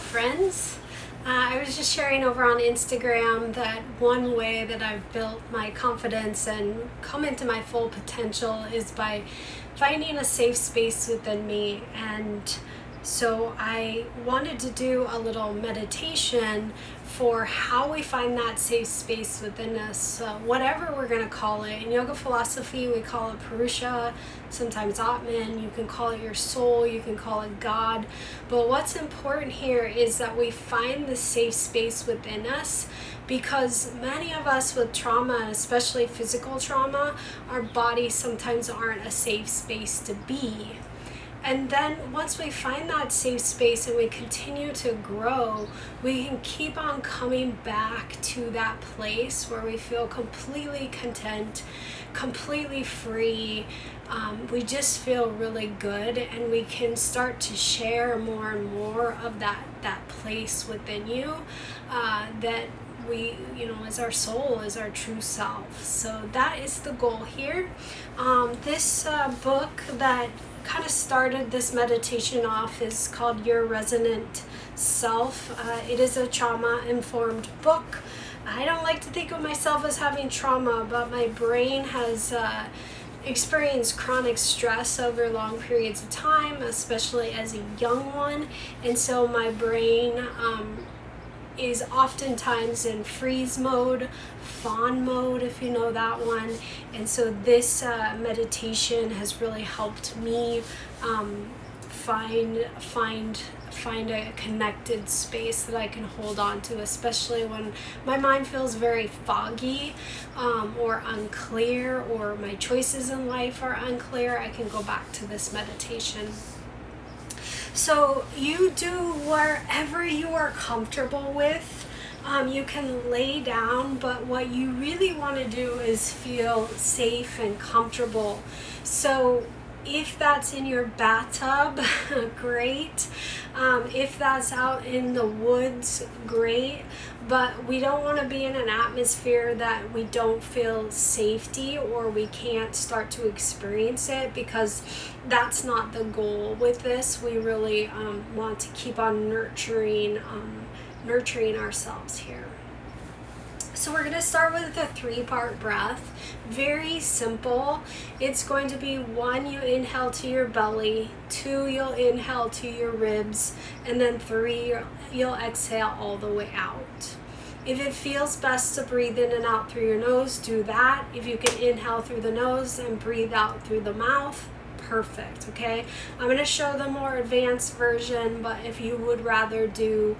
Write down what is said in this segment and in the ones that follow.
friends. I was just sharing over on Instagram that one way that I've built my confidence and come into my full potential is by finding a safe space within me. And so I wanted to do a little meditation for how we find that safe space within us, whatever we're going to call it. In yoga philosophy, we call it Purusha, sometimes Atman, you can call it your soul, you can call it God. But what's important here is that we find the safe space within us, because many of us with trauma, especially physical trauma, our bodies sometimes aren't a safe space to be. And then once we find that safe space and we continue to grow, we can keep on coming back to that place where we feel completely content, completely free. We just feel really good, and we can start to share more and more of that place within you that we, is our soul, is our true self. So that is the goal here. This book that kind of started this meditation off is called Your Resonant Self. It is a trauma-informed book. I don't like to think of myself as having trauma, but my brain has experienced chronic stress over long periods of time, especially as a young one. And so my brain is oftentimes in freeze mode, fawn mode, if you know that one. And so this meditation has really helped me find a connected space that I can hold on to, especially when my mind feels very foggy or unclear, or my choices in life are unclear. I can go back to this meditation. So you do wherever you are comfortable with. You can lay down, but what you really want to do is feel safe and comfortable. So if that's in your bathtub, great. If that's out in the woods, great. But we don't want to be in an atmosphere that we don't feel safety, or we can't start to experience it, because that's not the goal with this. We really want to keep on nurturing ourselves here. So we're going to start with a 3-part breath. Very simple. It's going to be 1, you inhale to your belly, 2, you'll inhale to your ribs, and then 3, you'll exhale all the way out. If it feels best to breathe in and out through your nose, do that. If you can inhale through the nose and breathe out through the mouth, perfect, okay? I'm going to show the more advanced version, but if you would rather do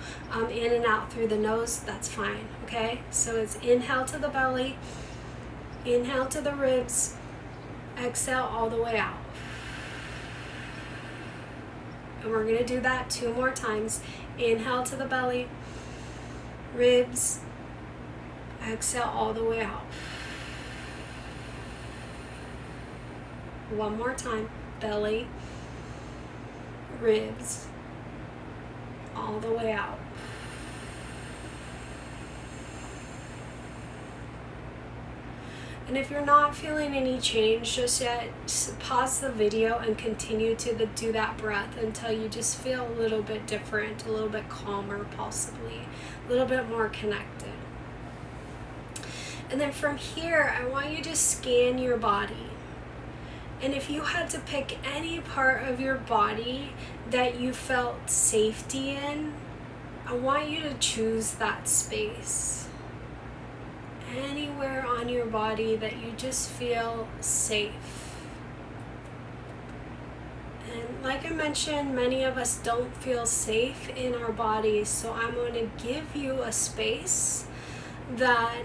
in and out through the nose, that's fine, okay? So it's inhale to the belly, inhale to the ribs, exhale all the way out. And we're going to do that 2 more times. Inhale to the belly, ribs, exhale all the way out. 1 more time. Belly, ribs, all the way out. And if you're not feeling any change just yet, pause the video and continue to do that breath until you just feel a little bit different, a little bit calmer, possibly a little bit more connected. And then from here, I want you to scan your body. And if you had to pick any part of your body that you felt safety in, I want you to choose that space. Anywhere on your body that you just feel safe. And like I mentioned, many of us don't feel safe in our bodies, so I'm going to give you a space that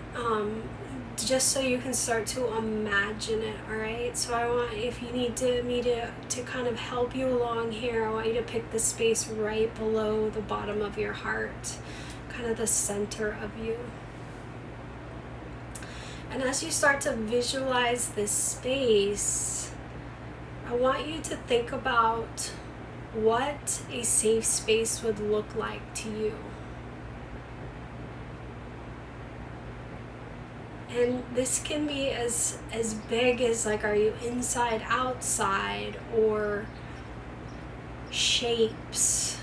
just so you can start to imagine it, all right? So I want, if you need me to kind of help you along here, I want you to pick the space right below the bottom of your heart, kind of the center of you. And as you start to visualize this space, I want you to think about what a safe space would look like to you. And this can be as big as, like, are you inside, outside, or shapes,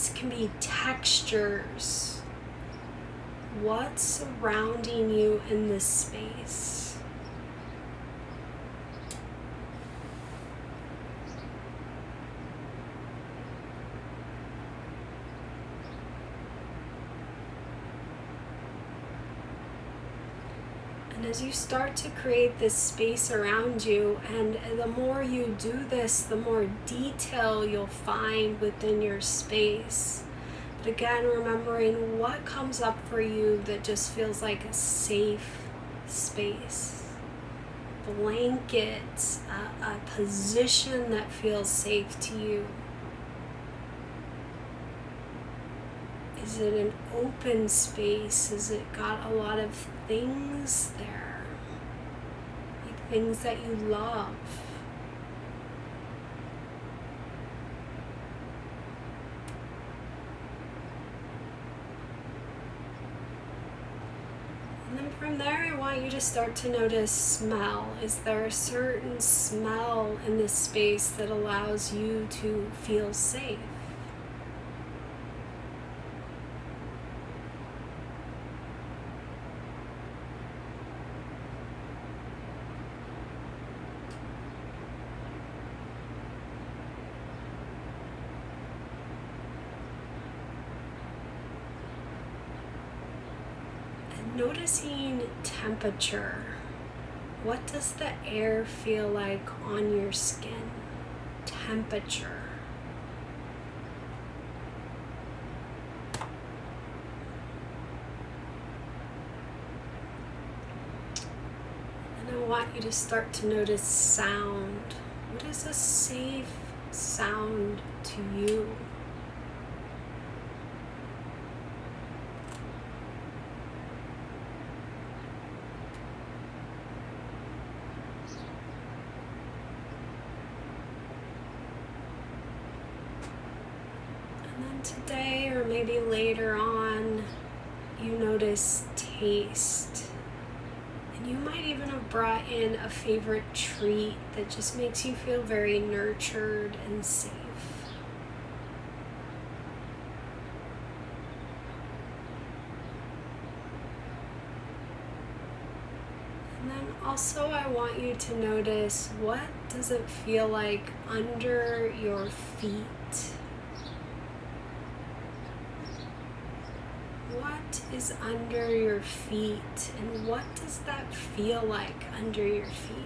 This can be textures. What's surrounding you in this space? And as you start to create this space around you, and the more you do this, the more detail you'll find within your space. But again, remembering what comes up for you that just feels like a safe space. Blankets, a position that feels safe to you. Is it an open space? Has it got a lot of things there? Like things that you love? And then from there, I want you to start to notice smell. Is there a certain smell in this space that allows you to feel safe? Noticing temperature. What does the air feel like on your skin? Temperature. And I want you to start to notice sound. What is a safe sound to you? Today, or maybe later on, you notice taste. And you might even have brought in a favorite treat that just makes you feel very nurtured and safe. And then also I want you to notice, what does it feel like under your feet? What is under your feet, and what does that feel like under your feet?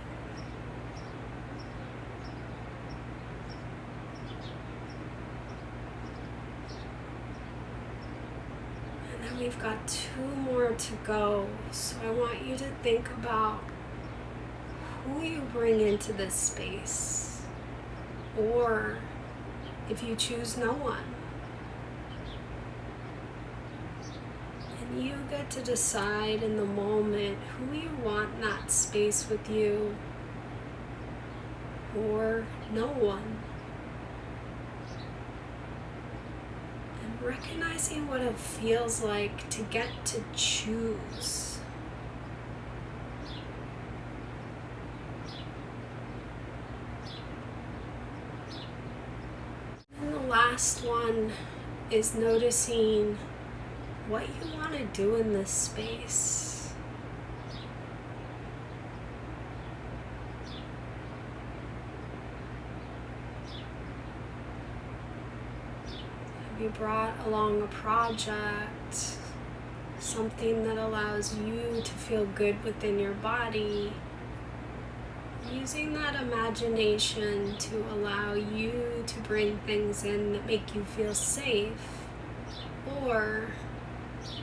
And then we've got 2 more to go, so I want you to think about who you bring into this space, or if you choose no one. You get to decide in the moment who you want in that space with you, or no one. And recognizing what it feels like to get to choose. And the last one is noticing what you want to do in this space. Have you brought along a project, something that allows you to feel good within your body? Using that imagination to allow you to bring things in that make you feel safe, or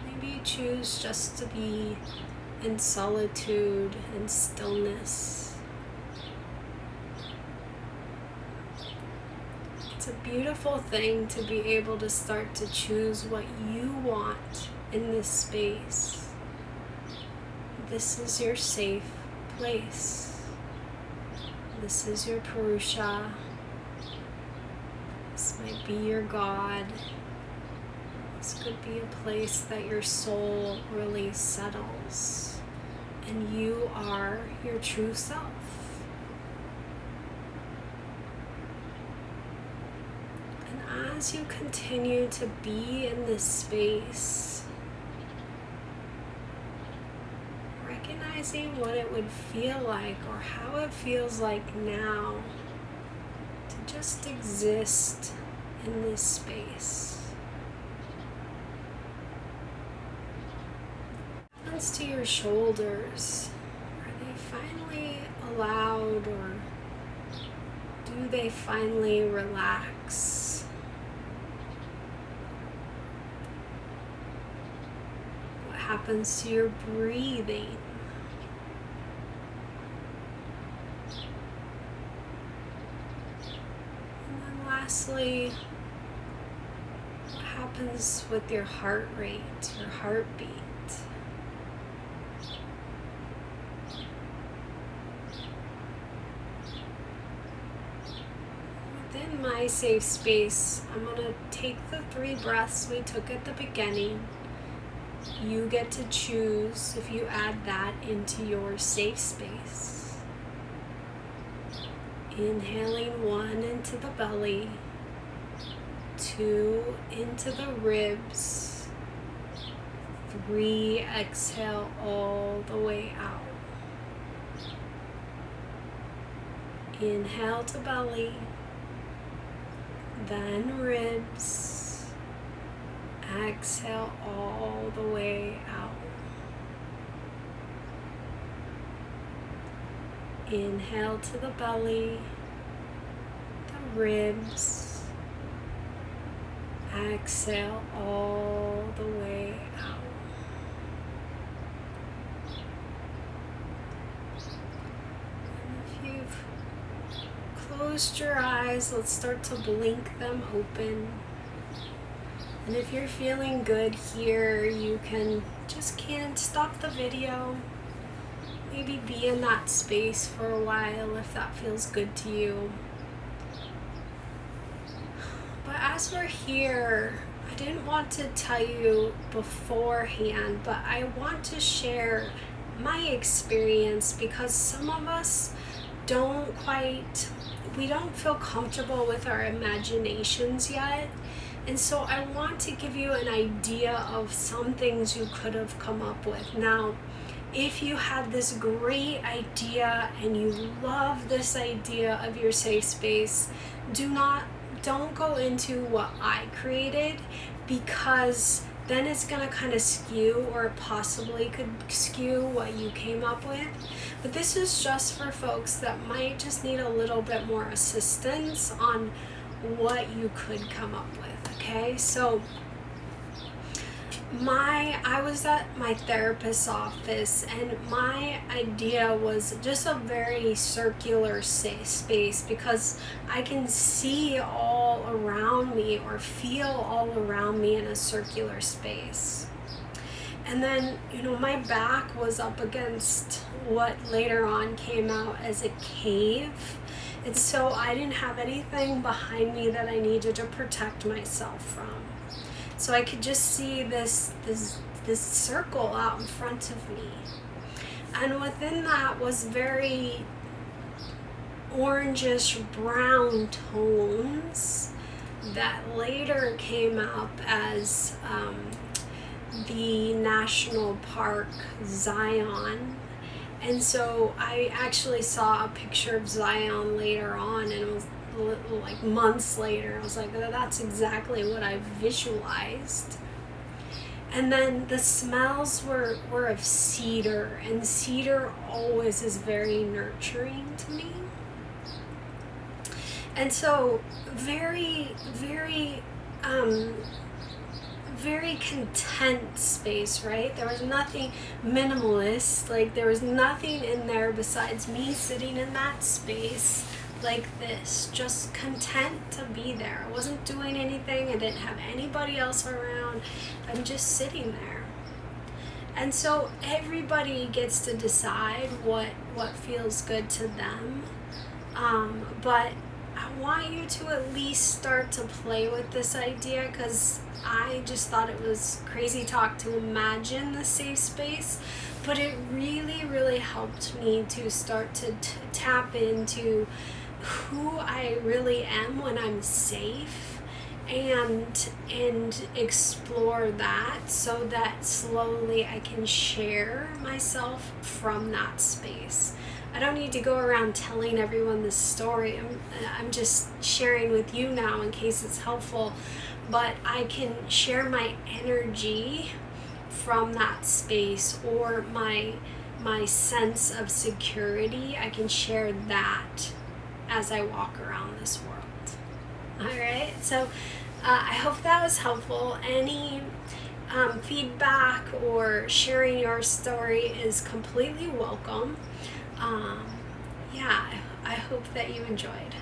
maybe you choose just to be in solitude and stillness. It's a beautiful thing to be able to start to choose what you want in this space. This is your safe place. This is your Purusha. This might be your God. This could be a place that your soul really settles, and you are your true self. And as you continue to be in this space, recognizing what it would feel like or how it feels like now to just exist in this space. What happens to your shoulders? Are they finally allowed, or do they finally relax? What happens to your breathing? And then lastly, what happens with your heart rate, your heartbeat? Within my safe space, I'm going to take the 3 breaths we took at the beginning. You get to choose if you add that into your safe space. Inhaling 1 into the belly, 2 into the ribs, 3 exhale all the way out. Inhale to belly, then ribs, exhale all the way out. Inhale to the belly, the ribs, exhale all the way out. And if you've closed your eyes, let's start to blink them open. And if you're feeling good here, you can't stop the video. Maybe be in that space for a while if that feels good to you. But as we're here, I didn't want to tell you beforehand, but I want to share my experience because some of us we don't feel comfortable with our imaginations yet. And so I want to give you an idea of some things you could have come up with. Now, if you had this great idea and you love this idea of your safe space, don't go into what I created, because then it's going to kind of skew, or possibly could skew what you came up with. But this is just for folks that might just need a little bit more assistance on what you could come up with, okay? So I was at my therapist's office, and my idea was just a very circular space, because I can see all around me or feel all around me in a circular space. And then, my back was up against what later on came out as a cave. And so I didn't have anything behind me that I needed to protect myself from. So I could just see this circle out in front of me. And within that was very orangish brown tones that later came up as the National Park Zion. And so I actually saw a picture of Zion later on, and it was like months later. I was like, oh, that's exactly what I visualized. And then the smells were of cedar, and cedar always is very nurturing to me. And so very, very, very content space, right? There was nothing minimalist, like there was nothing in there besides me sitting in that space like this, just content to be there. I wasn't doing anything. I didn't have anybody else around. I'm just sitting there. And so everybody gets to decide what feels good to them. But I want you to at least start to play with this idea, because I just thought it was crazy talk to imagine the safe space, but it really, really helped me to start to tap into who I really am when I'm safe, and explore that so that slowly I can share myself from that space. I don't need to go around telling everyone this story. I'm just sharing with you now in case it's helpful, but I can share my energy from that space, or my sense of security. I can share that as I walk around this world. All right, so I hope that was helpful. Any feedback or sharing your story is completely welcome. Yeah, I hope that you enjoyed.